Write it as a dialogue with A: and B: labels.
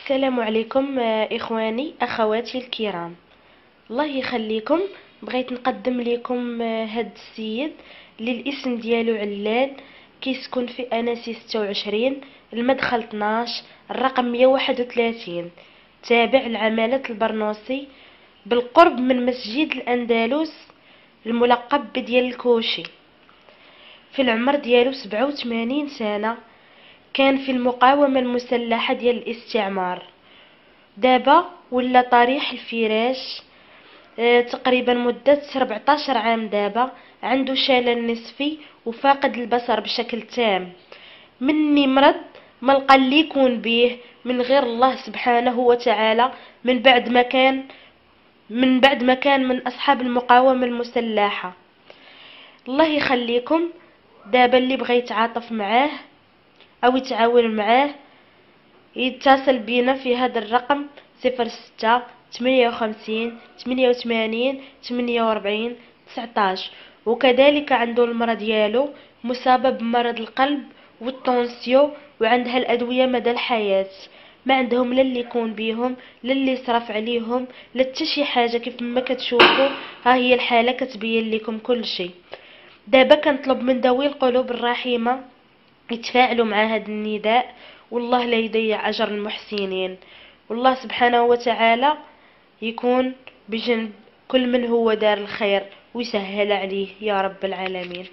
A: السلام عليكم إخواني أخواتي الكرام. الله يخليكم. بغيت نقدم لكم هاد السيد اللي الاسم ديالو علال، كيسكن في أناسي 26 المدخل 12 الرقم 131، تابع لعمالة البرنوسي بالقرب من مسجد الأندلس الملقب بديال الكوشي. في العمر ديالو 87 سنة، كان في المقاومة المسلحة ديال الاستعمار. دابا ولا طريح الفراش تقريبا مدة 14 عام. دابا عنده شلل نصفي وفاقد البصر بشكل تام. مني مرض ما لقى اللي يكون بيه من غير الله سبحانه وتعالى، من بعد ما كان من أصحاب المقاومة المسلحة. الله يخليكم. دابا اللي بغى يتعاطف معاه أو يتعاون معاه يتصل بينا في هذا الرقم 06 58 88 48 19. وكذلك عنده المرض ديالو مصابة بمرض القلب والطونسيو، وعندها الأدوية مدى الحياة. ما عندهم لا اللي يكون بيهم لا اللي يصرف عليهم لا حتى شي حاجة. كيف ما كتشوفوا ها هي الحالة كتبين لكم كل شيء. دابا كنطلب من ذوي القلوب الرحيمة يتفاعلوا مع هذا النداء، والله لا يضيع أجر المحسنين. والله سبحانه وتعالى يكون بجنب كل من هو دار الخير ويسهل عليه يا رب العالمين.